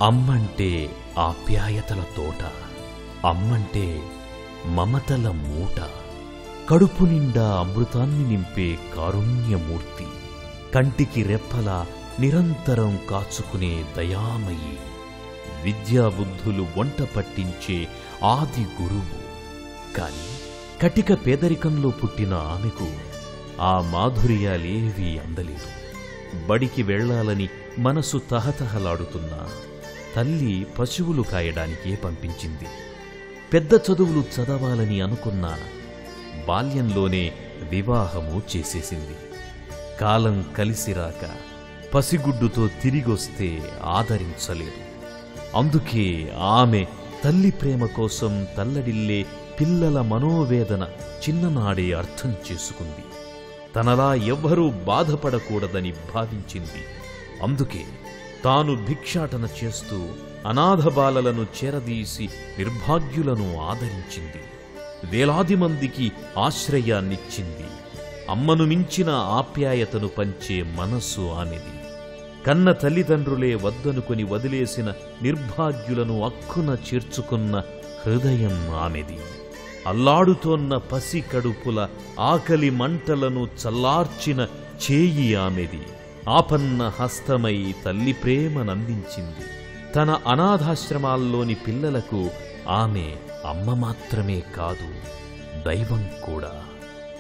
అమ్మంటే ఆప్యాయతల తోట, అమ్మంటే మమతల మూట, కడుపు నిండా అమృతాన్ని నింపే కారుణ్యమూర్తి, కంటికి రెప్పలా నిరంతరం కాచుకునే దయామయి, విద్యాబుద్ధులు వంట పట్టించే ఆది గురువు. కాని కటిక పేదరికంలో పుట్టిన ఆమెకు ఆ మాధుర్యాలేవీ అందలేదు. బడికి వెళ్లాలని మనసు తహతహలాడుతున్నా తల్లి పశువులు కాయడానికే పంపించింది. పెద్ద చదువులు చదవాలని అనుకున్నా బాల్యంలోనే వివాహము చేసేసింది. కాలం కలిసిరాక పసిగుడ్డుతో తిరిగొస్తే ఆదరించలేదు. అందుకే ఆమె తల్లి ప్రేమ కోసం తల్లడిల్లే పిల్లల మనోవేదన చిన్ననాడే అర్థం చేసుకుంది. తనలా ఎవ్వరూ బాధపడకూడదని భావించింది. అందుకే తాను భిక్షాటన చేస్తూ అనాథ బాలలను చేరదీసి నిర్భాగ్యులను ఆదరించింది. వేలాది మందికి ఆశ్రయాన్నిచ్చింది. అమ్మను మించిన ఆప్యాయతను పంచే మనస్సు ఆమెది. కన్న తల్లిదండ్రులే వద్దనుకొని వదిలేసిన నిర్భాగ్యులను అక్కున చేర్చుకున్న హృదయం ఆమెది. అల్లాడుతోన్న పసి కడుపుల ఆకలి మంటలను చల్లార్చిన చేయి ఆమెది. ఆపన్న హస్తమై తల్లి ప్రేమనందించింది. తన అనాథాశ్రమాల్లోని పిల్లలకు ఆమె అమ్మ మాత్రమే కాదు, దైవం కూడా.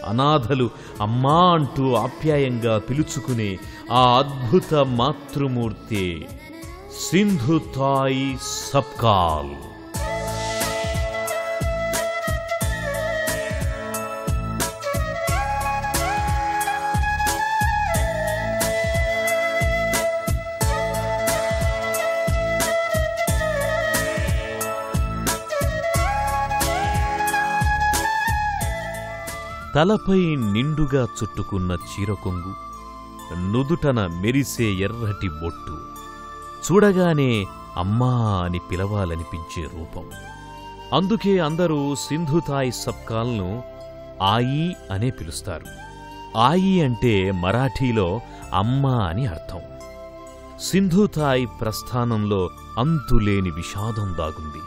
అనాథలు అమ్మా అంటూ ఆప్యాయంగా పిలుచుకునే ఆ అద్భుత మాతృమూర్తే సింధుతాయి సబ్కాల్. తలపై నిండుగా చుట్టుకున్న చీరకొంగు, నుదుటన మెరిసే ఎర్రటి బొట్టు, చూడగానే అమ్మా అని పిలవాలనిపించే రూపం. అందుకే అందరూ సింధుతాయి సబ్కాల్ను ఆయి అనే పిలుస్తారు. ఆయి అంటే మరాఠీలో అమ్మ అని అర్థం. సింధుతాయి ప్రస్థానంలో అంతులేని విషాదం దాగుంది.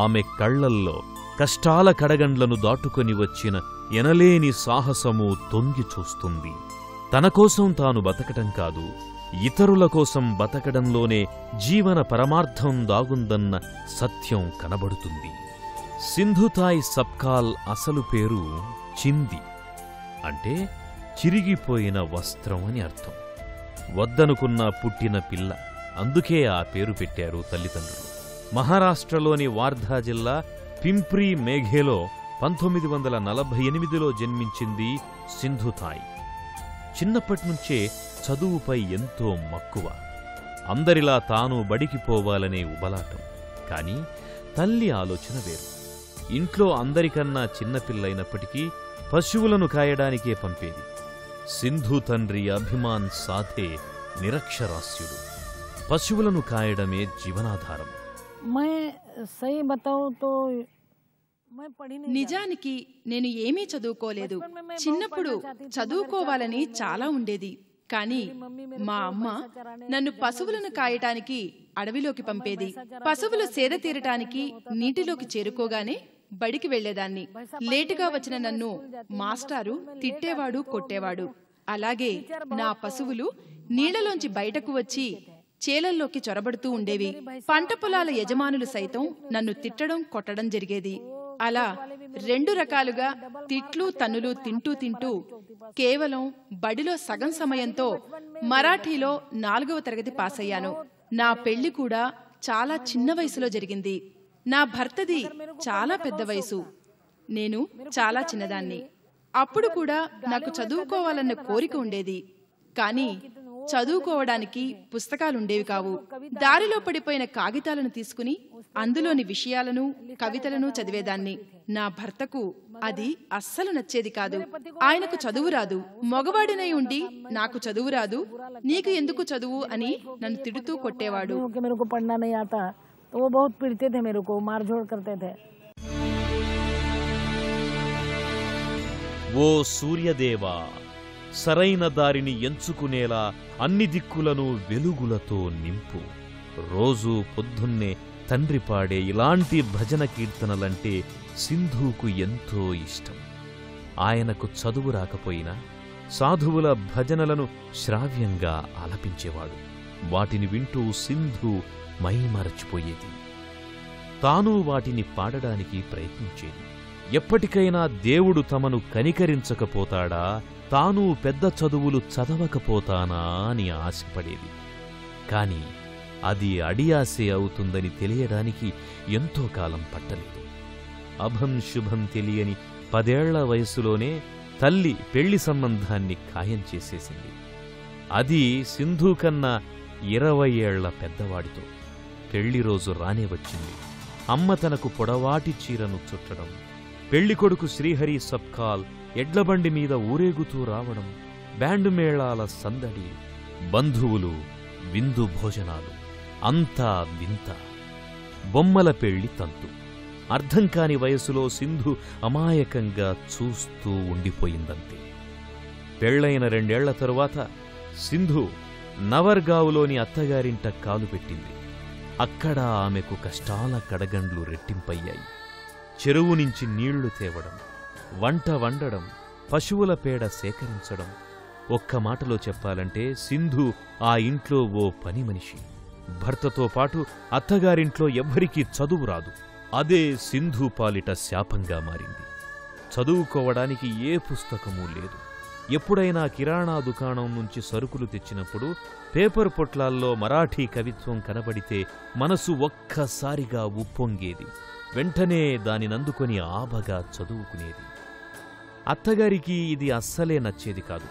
ఆమె కళ్లల్లో కష్టాల కడగండ్లను దాటుకొని వచ్చిన ఎనలేని సాహసము తొంగి చూస్తుంది. తనకోసం తాను బతకటం కాదు, ఇతరుల కోసం బతకడంలోనే జీవన పరమార్థం దాగుందన్న సత్యం కనబడుతుంది. సింధుతాయి సబ్కాల్ అసలు పేరు చింది, అంటే చిరిగిపోయిన వస్త్రం అని అర్థం. వద్దనుకున్న పుట్టిన పిల్ల, అందుకే ఆ పేరు పెట్టారు తల్లిదండ్రులు. మహారాష్ట్రలోని వార్ధా జిల్లా పింప్రీ మేఘేలో 1948లో జన్మించింది సింధుతాయి. చిన్నప్పటినుంచే చదువుపై ఎంతో మక్కువ. అందరిలా తాను బడికి పోవాలనే ఉబలాటం. కాని తల్లి ఆలోచన వేరు. ఇంట్లో అందరికన్నా చిన్నపిల్లైనప్పటికీ పశువులను కాయడానికే పంపేది. సింధు తండ్రి అభిమాన్ సాథే నిరక్షరాస్యుడు. పశువులను కాయడమే జీవనాధారం. నిజానికి నేను ఏమీ చదువుకోలేదు. చిన్నప్పుడు చదువుకోవాలని చాలా ఉండేది. కానీ మా అమ్మ నన్ను పశువులను కాయటానికి అడవిలోకి పంపేది. పశువులు సేద తీరటానికి నీటిలోకి చేరుకోగానే బడికి వెళ్లేదాన్ని. లేటుగా వచ్చిన నన్ను మాస్టారు తిట్టేవాడు, కొట్టేవాడు. అలాగే నా పశువులు నీళ్లలోంచి బయటకు వచ్చి చేలల్లోకి చొరబడుతూ ఉండేవి. పంట పొలాల యజమానులు సైతం నన్ను తిట్టడం, కొట్టడం జరిగేది. అలా 2 రకాలుగా తిట్లు, తన్నులు తింటూ కేవలం బడిలో సగం సమయంతో మరాఠీలో 4వ తరగతి పాస్ అయ్యాను. నా పెళ్లి కూడా చాలా చిన్న వయసులో జరిగింది. నా భర్తది చాలా పెద్ద వయసు, నేను చాలా చిన్నదాన్ని. అప్పుడు కూడా నాకు చదువుకోవాలన్న కోరిక ఉండేది. కానీ చదువుకోవడానికి పుస్తకాలుండేవి కావు. దారిలో పడిపోయిన కాగితాలను తీసుకుని అందులోని విషయాలను, కవితలను చదివేదాన్ని. నా భర్తకు అది అస్సలు నచ్చేది కాదు. ఆయనకు చదువు రాదు, మగవాడినై ఉండి నాకు చదువు రాదు, నీకు ఎందుకు చదువు అని నన్ను తిడుతూ కొట్టేవాడు. ఓ సూర్యదేవా, సరైన దారిని ఎంచుకునేలా అన్ని దిక్కులను వెలుగులతో నింపు. రోజూ పొద్దున్నే తండ్రి పాడే ఇలాంటి భజన కీర్తనలంటే సింధూకు ఎంతో ఇష్టం. ఆయనకు చదువు రాకపోయినా సాధువుల భజనలను శ్రావ్యంగా ఆలపించేవాడు. వాటిని వింటూ సింధు మైమరచిపోయేది. తాను వాటిని పాడడానికి ప్రయత్నించేది. ఎప్పటికైనా దేవుడు తమను కనికరించకపోతాడా, తాను పెద్ద చదువులు చదవకపోతానా అని ఆశపడేది. కాని అది అడియాసే అవుతుందని తెలియడానికి ఎంతో కాలం పట్టలేదు. అభం శుభం తెలియని 10 ఏళ్ల వయసులోనే తల్లి పెళ్లి సంబంధాన్ని ఖాయం చేసేసింది. అది సింధు కన్నా 20 ఏళ్ల పెద్దవాడితో. పెళ్లి రోజు రానే వచ్చింది. అమ్మ తనకు పొడవాటి చీరను చుట్టడం, పెళ్లికొడుకు శ్రీహరి సబ్కాల్ ఎడ్లబండి మీద ఊరేగుతూ రావడం, బ్యాండు మేళాల సందడి, బంధువులు, విందు భోజనాలు, అంతా వింత. బొమ్మల పెళ్లి తంతు. అర్థంకాని వయసులో సింధు అమాయకంగా చూస్తూ ఉండిపోయిందంతే. పెళ్లైన 2 ఏళ్ల తరువాత సింధు నవర్గావులోని అత్తగారింట కాలుపెట్టింది. అక్కడ ఆమెకు కష్టాల కడగండ్లు రెట్టింపయ్యాయి. చెరువు నుంచి నీళ్లు తేవడం, వంట వండడం, పశువుల పేడ సేకరించడం. ఒక్క మాటలో చెప్పాలంటే సింధు ఆ ఇంట్లో ఓ పని మనిషి. భర్తతో పాటు అత్తగారింట్లో ఎవ్వరికీ చదువు రాదు. అదే సింధు పాలిట శాపంగా మారింది. చదువుకోవడానికి ఏ పుస్తకమూ లేదు. ఎప్పుడైనా కిరాణా దుకాణం నుంచి సరుకులు తెచ్చినప్పుడు పేపర్ పొట్లాల్లో మరాఠీ కవిత్వం కనబడితే మనసు ఒక్కసారిగా ఉప్పొంగేది. వెంటనే దానినందుకొని ఆబగా చదువుకునేది. అత్తగారికి ఇది అస్సలే నచ్చేది కాదు.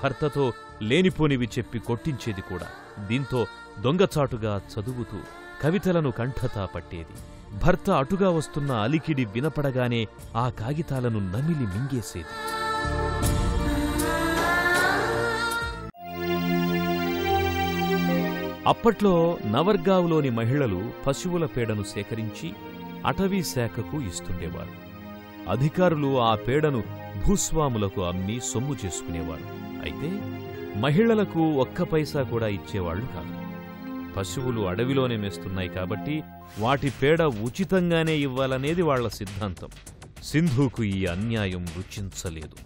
భర్తతో లేనిపోనివి చెప్పి కొట్టించేది కూడా. దీంతో దొంగచాటుగా చదువుతూ కవితలను కంఠతా పట్టేది. భర్త అటుగా వస్తున్న అలికిడి వినపడగానే ఆ కాగితాలను నమిలి మింగేసేది. అప్పట్లో నవర్గావులోని మహిళలు పశువుల పేడను సేకరించి అటవీ శాఖకు ఇస్తుండేవారు. అధికారులు ఆ పేడను భూస్వాములకు అమ్మి సొమ్ము చేసుకునేవారు. అయితే మహిళలకు ఒక్క పైసా కూడా ఇచ్చేవాళ్లు కాదు. పశువులు అడవిలోనే మేస్తున్నాయి కాబట్టి వాటి పేడ ఉచితంగానే ఇవ్వాలనేది వాళ్ల సిద్ధాంతం. సింధుకు ఈ అన్యాయం రుచించలేదు.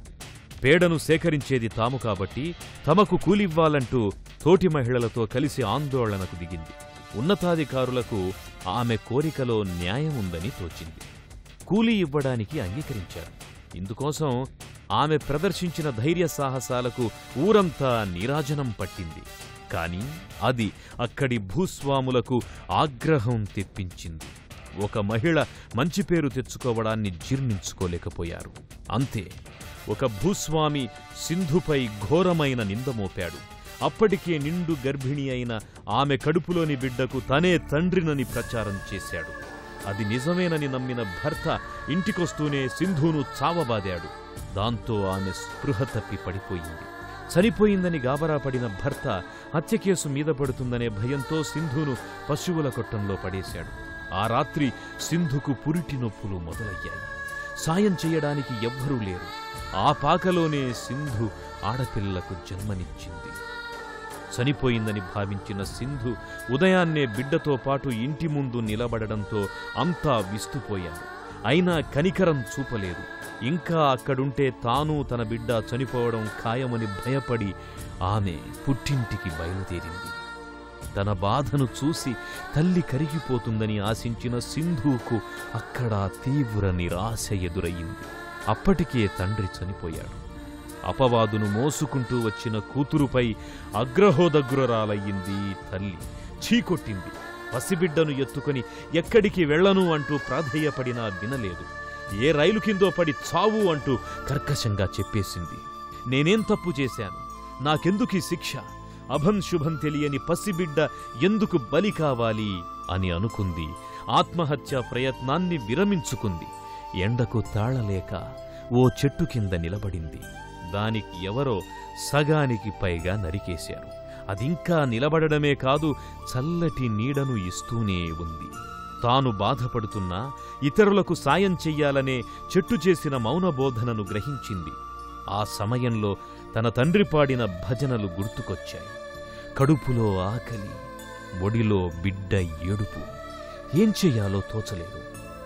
పేడను సేకరించేది తాము కాబట్టి తమకు కూలివ్వాలంటూ తోటి మహిళలతో కలిసి ఆందోళనకు దిగింది. ఉన్నతాధికారులకు ఆమె కోరికలో న్యాయముందని తోచింది. కూలీ ఇవ్వడానికి అంగీకరించారు. ఇందుకోసం ఆమె ప్రదర్శించిన ధైర్య సాహసాలకు ఊరంతా నీరాజనం పట్టింది. కాని అది అక్కడి భూస్వాములకు ఆగ్రహం తెప్పించింది. ఒక మహిళ మంచి పేరు తెచ్చుకోవడాన్ని జీర్ణించుకోలేకపోయారు. అంతే, ఒక భూస్వామి సింధుపై ఘోరమైన నింద మోపాడు. అప్పటికే నిండు గర్భిణి అయిన ఆమె కడుపులోని బిడ్డకు తనే తండ్రినని ప్రచారం చేశాడు. అది నిజమేనని నమ్మిన భర్త ఇంటికొస్తూనే సింధును చావబాదాడు. దాంతో ఆమె స్పృహ తప్పి పడిపోయింది. చనిపోయిందని గాబరాపడిన భర్త హత్యకేసు మీద పడుతుందనే భయంతో సింధును పశువుల కొట్టంలో పడేశాడు. ఆ రాత్రి సింధుకు పురిటి నొప్పులు మొదలయ్యాయి. సాయం చెయ్యడానికి ఎవ్వరూ లేరు. ఆ పాకలోనే సింధు ఆడపిల్లకు జన్మనిచ్చింది. చనిపోయిందని భావించిన సింధు ఉదయాన్నే బిడ్డతో పాటు ఇంటి ముందు నిలబడడంతో అంతా విస్తుపోయారు. అయినా కనికరం చూపలేదు. ఇంకా అక్కడుంటే తాను తన బిడ్డ చనిపోవడం ఖాయమని భయపడి ఆమె పుట్టింటికి బయలుదేరింది. తన బాధను చూసి తల్లి కరిగిపోతుందని ఆశించిన సింధుకు అక్కడ తీవ్ర నిరాశ ఎదురయ్యింది. అప్పటికే తండ్రి చనిపోయాడు. అపవాదును మోసుకుంటూ వచ్చిన కూతురుపై అగ్రహోదగ్రురాలయ్యింది తల్లి. చీకొట్టింది. పసిబిడ్డను ఎత్తుకుని ఎక్కడికి వెళ్లను అంటూ ప్రాధేయపడినా వినలేదు. ఏ రైలు కిందో పడి చావు అంటూ కర్కశంగా చెప్పేసింది. నేనేం తప్పు చేశాను? నాకెందుకీ శిక్ష? అభం శుభం తెలియని పసిబిడ్డ ఎందుకు బలి కావాలి అని అనుకుంది. ఆత్మహత్యా ప్రయత్నాన్ని విరమించుకుంది. ఎండకు తాళలేక ఓ చెట్టు కింద నిలబడింది. దానికి ఎవరో సగానికి పైగా నరికేశారు. అదింకా నిలబడడమే కాదు, చల్లటి నీడను ఇస్తూనే ఉంది. తాను బాధపడుతున్నా ఇతరులకు సాయం చెయ్యాలనే చెట్టు చేసిన మౌనబోధనను గ్రహించింది. ఆ సమయంలో తన తండ్రి పాడిన భజనలు గుర్తుకొచ్చాయి. కడుపులో ఆకలి, ఒడిలో బిడ్డ ఏడుపు. ఏం చెయ్యాలో తోచలేదు.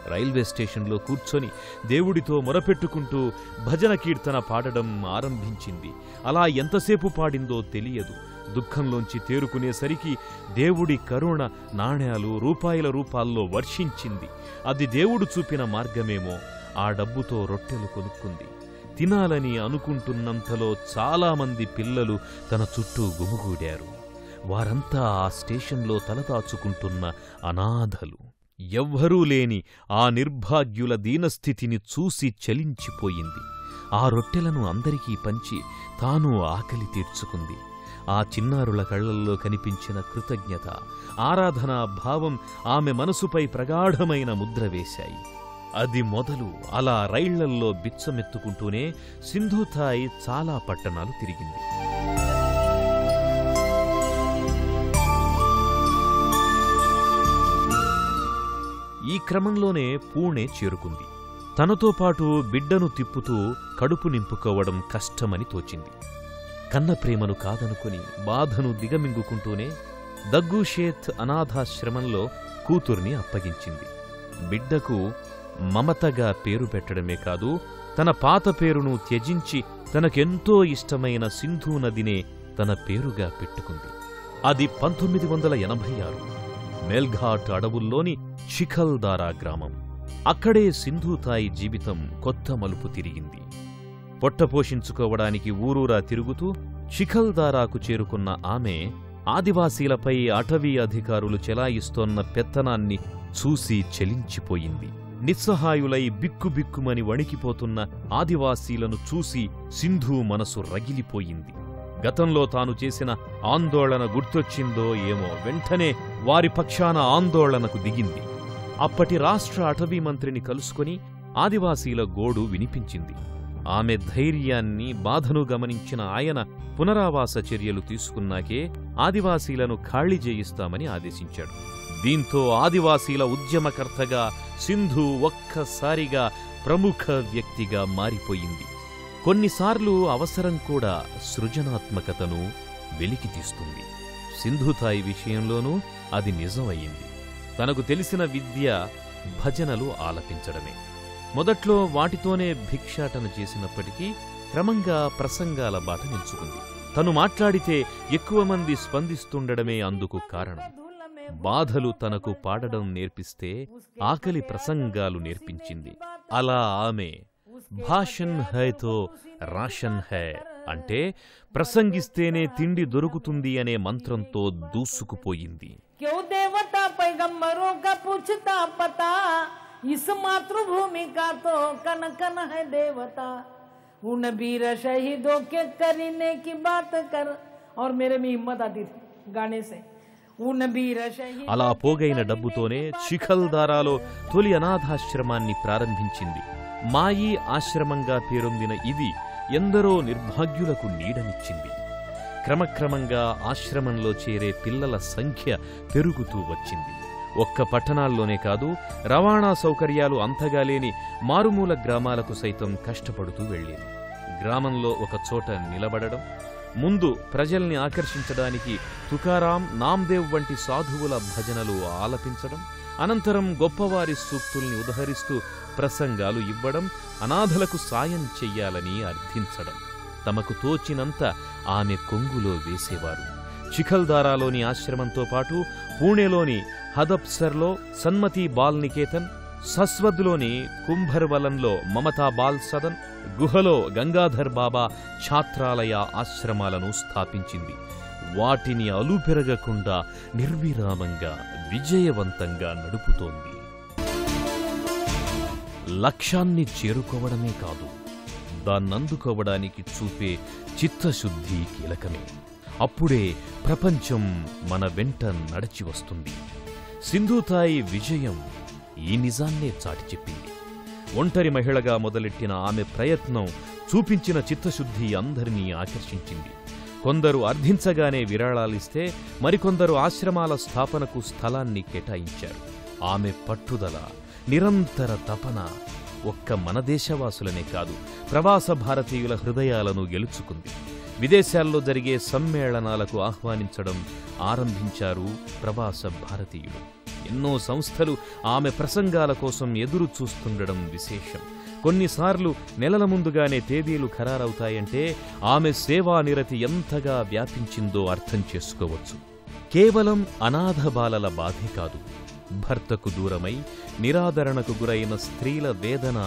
రైల్వే స్టేషన్లో కూర్చొని దేవుడితో మొరపెట్టుకుంటూ భజన కీర్తన పాడడం ఆరంభించింది. అలా ఎంతసేపు పాడిందో తెలియదు. దుఃఖంలోంచి తేరుకునేసరికి దేవుడి కరుణ నాణేలు రూపాయల రూపాల్లో వర్షించింది. అది దేవుడు చూపిన మార్గమేమో. ఆ డబ్బుతో రొట్టెలు కొనుక్కుంది. తినాలని అనుకుంటున్నంతలో చాలామంది పిల్లలు తన చుట్టూ గుమిగూడారు. వారంతా ఆ స్టేషన్లో తలదాచుకుంటున్న అనాథలు. ఎవ్వరూ లేని ఆ నిర్భాగ్యుల దీనస్థితిని చూసి చలించిపోయింది. ఆ రొట్టెలను అందరికీ పంచి తాను ఆకలి తీర్చుకుంది. ఆ చిన్నారుల కళ్లల్లో కనిపించిన కృతజ్ఞత, ఆరాధనా భావం ఆమె మనసుపై ప్రగాఢమైన ముద్ర వేశాయి. అది మొదలు అలా రైళ్లల్లో బిచ్చమెత్తుకుంటూనే సింధూథాయ్ చాలా పట్టణాలు తిరిగింది. ఈ క్రమంలోనే పూణే చేరుకుంది. తనతో పాటు బిడ్డను తిప్పుతూ కడుపు నింపుకోవడం కష్టమని తోచింది. కన్న ప్రేమను కాదనుకుని బాధను దిగమింగుకుంటూనే దగ్గుషేత్ అనాథాశ్రమంలో కూతుర్ని అప్పగించింది. బిడ్డకు మమతగా పేరు పెట్టడమే కాదు, తన పాత పేరును త్యజించి తనకెంతో ఇష్టమైన సింధూ నదినే తన పేరుగా పెట్టుకుంది. అది 1986 మేల్ఘాట్ అడవుల్లోని చిఖల్దారా గ్రామం. అక్కడే సింధూథాయ్ జీవితం కొత్త మలుపు తిరిగింది. పొట్టపోషించుకోవడానికి ఊరూరా తిరుగుతూ చిఖల్దారాకు చేరుకున్న ఆమె ఆదివాసీలపై అటవీ అధికారులు చెలాయిస్తోన్న పెత్తనాన్ని చూసి చలించిపోయింది. నిస్సహాయులై బిక్కుబిక్కుమని వణికిపోతున్న ఆదివాసీలను చూసి సింధూ మనసు రగిలిపోయింది. గతంలో తాను చేసిన ఆందోళన గుర్తొచ్చిందో ఏమో, వెంటనే వారి పక్షాన ఆందోళనకు దిగింది. అప్పటి రాష్ట్ర అటవీ మంత్రిని కలుసుకొని ఆదివాసీల గోడు వినిపించింది. ఆమె ధైర్యాన్ని, బాధను గమనించిన ఆయన పునరావాస చర్యలు తీసుకున్నాకే ఆదివాసీలను ఖాళీ చేయిస్తామని ఆదేశించాడు. దీంతో ఆదివాసీల ఉద్యమకర్తగా సింధూ ఒక్కసారిగా ప్రముఖ వ్యక్తిగా మారిపోయింది. కొన్నిసార్లు అవసరం కూడా సృజనాత్మకతను వెలికితీస్తుంది. సింధూథాయ్ విషయంలోనూ అది నిజమయ్యింది. తనకు తెలిసిన విద్య భజనలు ఆలపించడమే. మొదట్లో వాటితోనే భిక్షాటన చేసినప్పటికీ క్రమంగా ప్రసంగాల బాట నిల్చుకుంది. తను మాట్లాడితే ఎక్కువ మంది స్పందిస్తుండడమే అందుకు కారణం. బాధలు తనకు పాడడం నేర్పిస్తే ఆకలి ప్రసంగాలు నేర్పించింది. అలా ఆమె భాషన్ హై తో రాషన్ హై అంటే ప్రసంగిస్తేనే తిండి దొరుకుతుంది అనే మంత్రంతో దూసుకుపోయింది. इस मातृभूमि का तो कन कन है देवता, उन वीर शहीदों के करने की बात कर. और मेरे में हिम्मत आती थी गाने से. उन वीर शहीद అలా పోగైన డబ్బుతోనే చిఖల్దారాలో తొలి అనాథాశ్రమాన్ని ప్రారంభించింది. మాయి ఆశ్రమంగా పేరొందిన ఇది ఎందరో నిర్భాగ్యులకు నీడనిచ్చింది. క్రమక్రమంగా ఆశ్రమంలో చేరే పిల్లల సంఖ్య పెరుగుతూ వచ్చింది. ఒక్క పట్టణాల్లోనే కాదు, రవాణా సౌకర్యాలు అంతగా లేని మారుమూల గ్రామాలకు సైతం కష్టపడుతూ వెళ్ళేది. గ్రామంలో ఒక చోట నిలబడడం, ముందు ప్రజల్ని ఆకర్షించడానికి తుకారాం, నామ్దేవ్ వంటి సాధువుల భజనలు ఆలపించడం, అనంతరం గొప్పవారి సూక్తుల్ని ఉదహరిస్తూ ప్రసంగాలు ఇవ్వడం, అనాథలకు సాయం చెయ్యాలని అర్థించడం. తమకు తోచినంత ఆమె కొంగులో వేసేవారు. చిఖల్దారాలోని ఆశ్రమంతో పాటు పూణేలోని హదప్సర్లో సన్మతి బాల్ నికేతన్, సస్వద్లోని కుంభర్వలంలో మమతా బాల్ సదన్, గుహలో గంగాధర్ బాబా ఛాత్రాలయ ఆశ్రమాలను స్థాపించింది. వాటిని అలుపెరగకుండా నిర్విరామంగా విజయవంతంగా నడుపుతోంది. లక్ష్యాన్ని చేరుకోవడమే కాదు, దాన్నందుకోవడానికి చూపే చిత్తశుద్ధి కీలకమే. అప్పుడే ప్రపంచం మన వెంట నడిచి వస్తుంది. సింధూథాయ్ విజయం ఈ నిజాన్నే చాటి చెప్పింది. ఒంటరి మహిళగా మొదలెట్టిన ఆమె ప్రయత్నం, చూపించిన చిత్తశుద్ధి అందరినీ ఆకర్షించింది. కొందరు అర్థించగానే విరాళాలిస్తే మరికొందరు ఆశ్రమాల స్థాపనకు స్థలాన్ని కేటాయించారు. ఆమె పట్టుదల, నిరంతర తపన ఒక్క మన దేశవాసులనే కాదు, ప్రవాస భారతీయుల హృదయాలను గెలుచుకుంది. విదేశాల్లో జరిగే సమ్మేళనాలకు ఆహ్వానించడం ఆరంభించారు ప్రవాస భారతీయులు. ఎన్నో సంస్థలు ఆమె ప్రసంగాల కోసం ఎదురు చూస్తుండడం విశేషం. కొన్నిసార్లు నెలల ముందుగానే తేదీలు ఖరారవుతాయంటే ఆమె సేవానిరతి ఎంతగా వ్యాపించిందో అర్థం చేసుకోవచ్చు. కేవలం అనాథ బాలల బాధే కాదు, భర్తకు దూరమై నిరాదరణకు గురైన స్త్రీల వేదన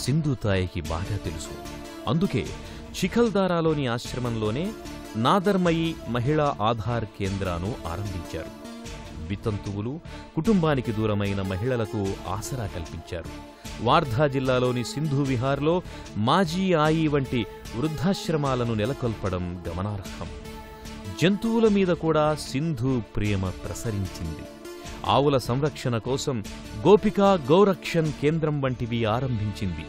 సింధూతాయికి బాగా తెలుసు. అందుకే చిఖల్దారాలోని ఆశ్రమంలోనే నాదర్మయి మహిళా ఆధార్ కేంద్రాను ఆరంభించారు. వితంతువులు, కుటుంబానికి దూరమైన మహిళలకు ఆసరా కల్పించారు. వార్ధా జిల్లాలోని సింధు విహార్లో మాజీ ఆయి వంటి వృద్ధాశ్రమాలను నెలకొల్పడం గమనార్హం. జంతువుల మీద కూడా సింధు ప్రేమ ప్రసరించింది. ఆవుల సంరక్షణ కోసం గోపికా గోరక్షణ్ కేంద్రం వంటివి ఆరంభించింది.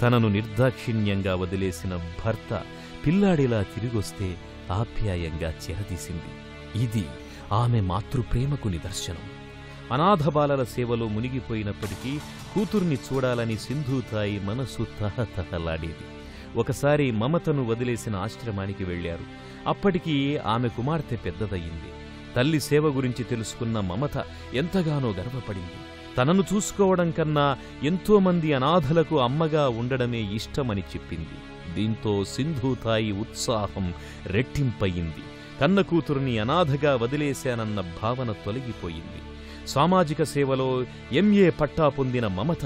తనను నిర్దాక్షిణ్యంగా వదిలేసిన భర్త పిల్లాడిలా తిరిగొస్తే ఆప్యాయంగా చేరదీసింది. ఇది ఆమె మాతృప్రేమకు నిదర్శనం. అనాథ బాలల సేవలో మునిగిపోయినప్పటికీ కూతుర్ని చూడాలని సింధూతాయి మనసు తహతహలాడేది. ఒకసారి మమతను వదిలేసిన ఆశ్రమానికి వెళ్లారు. అప్పటికి ఆమె కుమార్తె పెద్దదయ్యింది. తల్లి సేవ గురించి తెలుసుకున్న మమత ఎంతగానో గర్వపడింది. తనను చూసుకోవడం కన్నా ఎంతోమంది అనాథలకు అమ్మగా ఉండడమే ఇష్టమని చెప్పింది. దీంతో సింధూతాయి ఉత్సాహం రెట్టింపయింది. కన్న కూతురుని అనాథగా వదిలేశానన్న భావన తొలగిపోయింది. సామాజిక సేవలో ఎంఏ పట్టా పొందిన మమత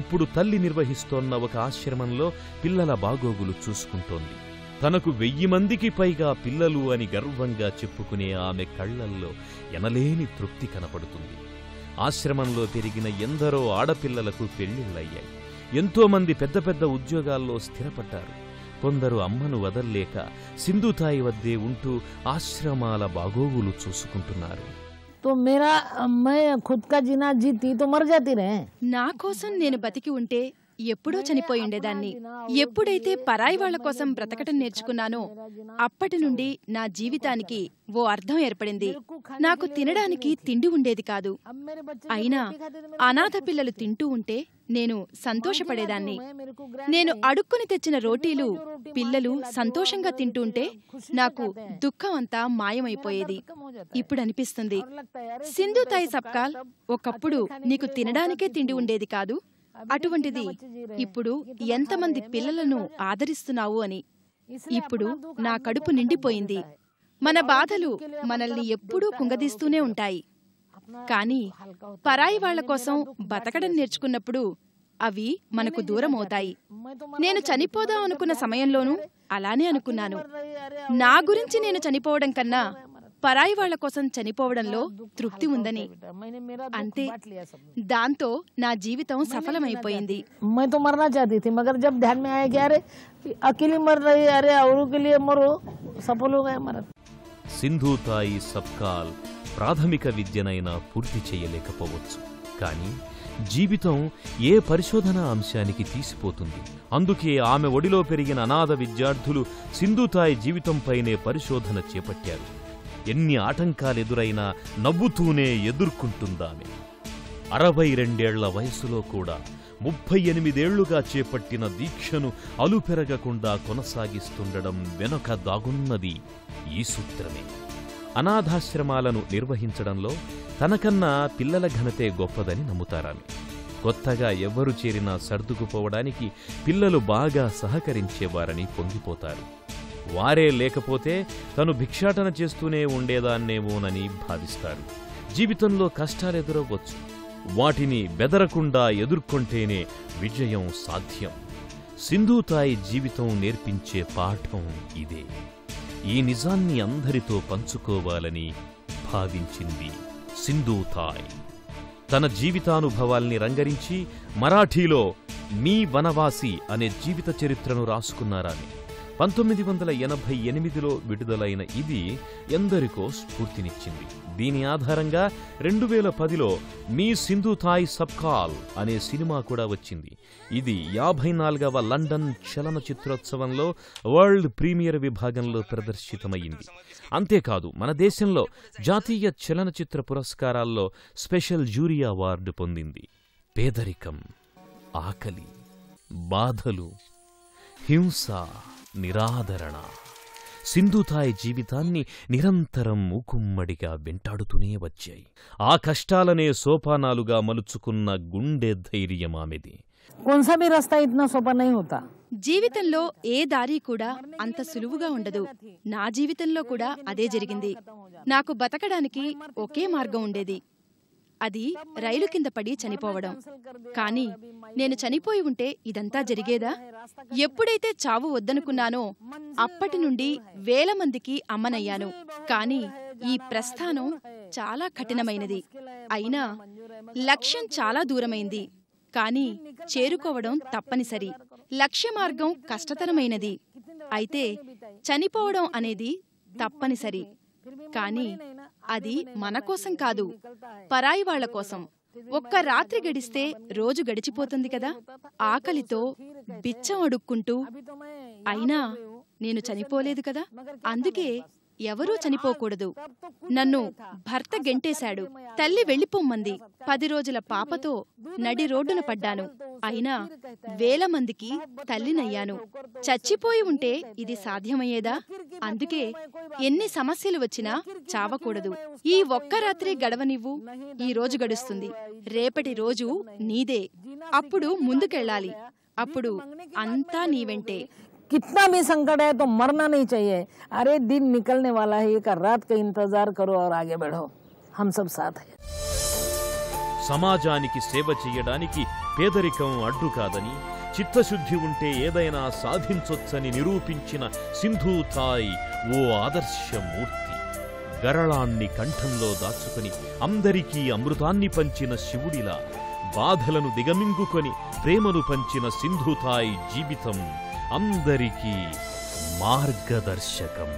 ఇప్పుడు తల్లి నిర్వహిస్తోన్న ఒక ఆశ్రమంలో పిల్లల బాగోగులు చూసుకుంటోంది. తనకు 1000 మందికి పైగా పిల్లలు అని గర్వంగా చెప్పుకునే ఆమె కళ్లల్లో ఎనలేని తృప్తి కనపడుతుంది. ఆశ్రమంలో పెరిగిన ఎందరో ఆడపిల్లలకు పెళ్లిళ్లయ్యాయి. ఎంతోమంది పెద్ద పెద్ద ఉద్యోగాల్లో స్థిరపడ్డారు. కొందరు అమ్మను వదల్లేక సింధూతాయి వద్దే ఉంటూ ఆశ్రమాల బాగోగులు చూసుకుంటున్నారు. तो मेरा मैं खुद का जीना जीती तो मर जाती रहे. నా కోసం నేను బతికి ఉంటే ఎప్పుడో చనిపోయి ఉండేదాన్ని. ఎప్పుడైతే పరాయి వాళ్ల కోసం బ్రతకటం నేర్చుకున్నానో అప్పటి నుండి నా జీవితానికి ఓ అర్థం ఏర్పడింది. నాకు తినడానికి తిండి ఉండేది కాదు. అయినా అనాథ పిల్లలు తింటూ ఉంటే నేను సంతోషపడేదాన్ని. నేను అడుక్కుని తెచ్చిన రోటీలు పిల్లలు సంతోషంగా తింటుంటే నాకు దుఃఖం అంతా మాయమైపోయేది. ఇప్పుడు అనిపిస్తుంది, సింధూతాయి సబ్కాల్, ఒకప్పుడు నీకు తినడానికే తిండి ఉండేది కాదు, అటువంటిది ఇప్పుడు ఎంతమంది పిల్లలను ఆదరిస్తున్నావు అని. ఇప్పుడు నా కడుపు నిండిపోయింది. మన బాధలు మనల్ని ఎప్పుడూ కుంగదీస్తూనే ఉంటాయి. కానీ పరాయి వాళ్ల కోసం బతకడం నేర్చుకున్నప్పుడు అవి మనకు దూరమవుతాయి. నేను చనిపోదాం అనుకున్న సమయంలోనూ అలానే అనుకున్నాను. నా గురించి నేను చనిపోవడం కన్నా పరాయి వాళ్ల కోసం చనిపోవడంలో తృప్తి ఉందని. అంతే, దాంతో నా జీవితం సఫలమైపోయింది. मैं तो मरना चाहती थी, मगर जब ध्यान में आया कि अरे अकेली मर रही है, अरे औरों के लिए मरो, सफल हो गया मरत. సింధూతాయి సబ్కాల్ ప్రాథమిక విద్యనైనా పూర్తి చేయలేకపోవచ్చు, కానీ జీవితం ఏ పరిశోధనా అంశానికి తీసిపోతుంది. అందుకే ఆమె ఒడిలో పెరిగిన అనాథ విద్యార్థులు సింధూతాయి జీవితంపైనే పరిశోధన చేపట్టారు. ఎన్ని ఆటంకాలెదురైనా నవ్వుతూనే ఎదుర్కొంటుందామె. 62 ఏళ్ల వయసులో కూడా 38 ఏళ్లుగా చేపట్టిన దీక్షను అలుపెరగకుండా కొనసాగిస్తుండడం వెనుక దాగున్నది ఈ సూత్రమే. అనాథాశ్రమాలను నిర్వహించడంలో తనకన్నా పిల్లల ఘనతే గొప్పదని నమ్ముతారామె. కొత్తగా ఎవ్వరు చేరినా సర్దుకుపోవడానికి పిల్లలు బాగా సహకరించేవారని పొంగిపోతారు. వారే లేకపోతే తను భిక్షాటన చేస్తూనే ఉండేదాన్నేమోనని భావిస్తారు. జీవితంలో కష్టాలెదురవ్వచ్చు, వాటిని బెదరకుండా ఎదుర్కొంటేనే విజయం సాధ్యం. సింధూతాయి జీవితం నేర్పించే పాఠం ఇదే. ఈ నిజాన్ని అందరితో పంచుకోవాలని భావించింది సింధూతాయి. తన జీవితానుభవాల్ని రంగరించి మరాఠీలో మీ వనవాసి అనే జీవిత చరిత్రను రాసుకున్నారాని. 1988లో విడుదలైన ఇది ఎందరికో స్ఫూర్తినిచ్చింది. దీని ఆధారంగా 2010లో మీ సింధూతాయి సబ్కాల్ అనే సినిమా కూడా వచ్చింది. ఇది 54వ లండన్ చలనచిత్రోత్సవంలో వరల్డ్ ప్రీమియర్ విభాగంలో ప్రదర్శితమయ్యింది. అంతేకాదు, మన దేశంలో జాతీయ చలనచిత్ర పురస్కారాల్లో స్పెషల్ జ్యూరీ అవార్డు పొందింది. పేదరికం, ఆకలి, బాధలు, హింస, నిరాదరణ, సింధుతాయ్ జీవితాన్ని నిరంతరం మూకుమ్మడిగా వెంటాడుతూనే వచ్చాయి. ఆ కష్టాలనే సోపానాలుగా మలుచుకున్న గుండె ధైర్యం ఆమెది. कौन सा भी रास्ता इतना सोपा नहीं होता. జీవితంలో ఏ దారి కూడా అంత సులువుగా ఉండదు. నా జీవితంలో కూడా అదే జరిగింది. నాకు బతకడానికి ఒకే మార్గం ఉండేది, అది రైలు కింద పడి చనిపోవడం. కానీ నేను చనిపోయి ఉంటే ఇదంతా జరిగేదా? ఎప్పుడైతే చావు వద్దనుకున్నానో అప్పటి నుండి వేల మందికి అమ్మనయ్యాను. కానీ ఈ ప్రస్థానం చాలా కఠినమైనది. అయినా లక్ష్యం చాలా దూరమైంది. కానీ చేరుకోవడం తప్పనిసరి. లక్ష్య మార్గం కష్టతరమైనది. అయితే చనిపోవడం అనేది తప్పనిసరి. కానీ అది మన కోసం కాదు, పరాయి వాళ్ల కోసం. ఒక్క రాత్రి గడిస్తే రోజు గడిచిపోతుంది కదా, ఆకలితో బిచ్చం అడుక్కుంటూ. అయినా నేను చనిపోలేదు కదా, అందుకే ఎవరూ చనిపోకూడదు. నన్ను భర్త గెంటేశాడు, తల్లి వెళ్లిపోమ్మంది. 10 రోజుల పాపతో నడి రోడ్డున పడ్డాను. అయినా వేల మందికి తల్లినయ్యాను. చచ్చిపోయి ఉంటే ఇది సాధ్యమయ్యేదా? అందుకే ఎన్ని సమస్యలు వచ్చినా చావకూడదు. ఈ ఒక్క రాత్రి గడవనివ్వు. ఈ రోజు గడుస్తుంది, రేపటి రోజు నీదే. అప్పుడు ముందుకెళ్ళాలి. అప్పుడు అంతా నీ వెంటే. कितना भी संकट है तो मरना नहीं चाहिए. अरे दिन निकलने वाला है, एक रात का इंतजार करो और आगे बढ़ो. हम सब साथ हैं. సమాజానికి సేవ చెయ్యడానికి పేదరికం అడ్డు కాదని, చిత్తశుద్ధి ఉంటే ఏదైనా సాధించొచ్చని నిరూపించిన సింధుతాయ్ ఓ ఆదర్శమూర్తి. గరళాన్ని కంఠంలో దాచుకుని అందరికీ అమృతాన్ని పంచిన శివుడిలా బాధలను దిగమింగుకొని ప్రేమను పంచిన సింధుతాయ్ జీవితం అందరికీ మార్గదర్శకం.